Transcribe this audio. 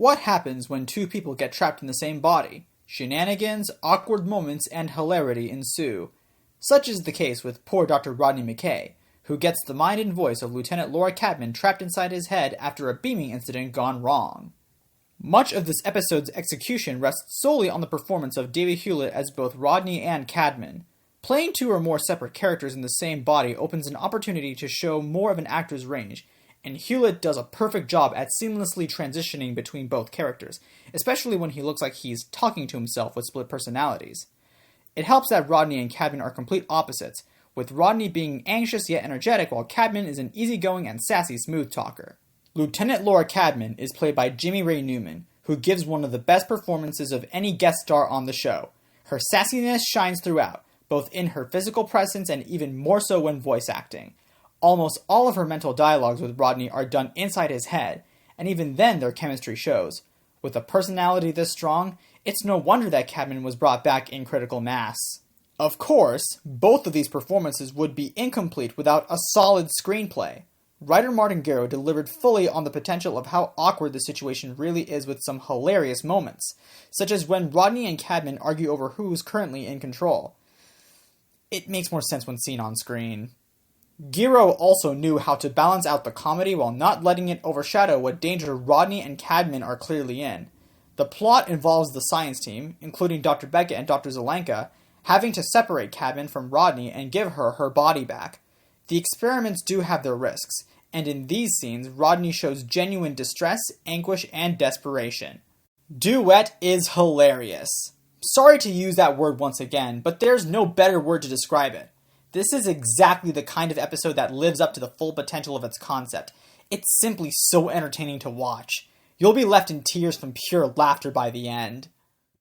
What happens when two people get trapped in the same body? Shenanigans, awkward moments, and hilarity ensue. Such is the case with poor Dr. Rodney McKay, who gets the mind and voice of Lieutenant Laura Cadman trapped inside his head after a beaming incident gone wrong. Much of this episode's execution rests solely on the performance of David Hewlett as both Rodney and Cadman. Playing two or more separate characters in the same body opens an opportunity to show more of an actor's range, and Hewlett does a perfect job at seamlessly transitioning between both characters, especially when he looks like he's talking to himself with split personalities. It helps that Rodney and Cadman are complete opposites, with Rodney being anxious yet energetic while Cadman is an easygoing and sassy smooth talker. Lieutenant Laura Cadman is played by Jimmy Ray Newman, who gives one of the best performances of any guest star on the show. Her sassiness shines throughout, both in her physical presence and even more so when voice acting. Almost all of her mental dialogues with Rodney are done inside his head, and even then their chemistry shows. With a personality this strong, it's no wonder that Cadman was brought back in critical mass. Of course, both of these performances would be incomplete without a solid screenplay. Writer Martin Garrow delivered fully on the potential of how awkward the situation really is with some hilarious moments, such as when Rodney and Cadman argue over who's currently in control. It makes more sense when seen on screen. Garrow also knew how to balance out the comedy while not letting it overshadow what danger Rodney and Cadman are clearly in. The plot involves the science team, including Dr. Beckett and Dr. Zelenka, having to separate Cadman from Rodney and give her her body back. The experiments do have their risks, and in these scenes, Rodney shows genuine distress, anguish, and desperation. Duet is hilarious. Sorry to use that word once again, but there's no better word to describe it. This is exactly the kind of episode that lives up to the full potential of its concept. It's simply so entertaining to watch. You'll be left in tears from pure laughter by the end.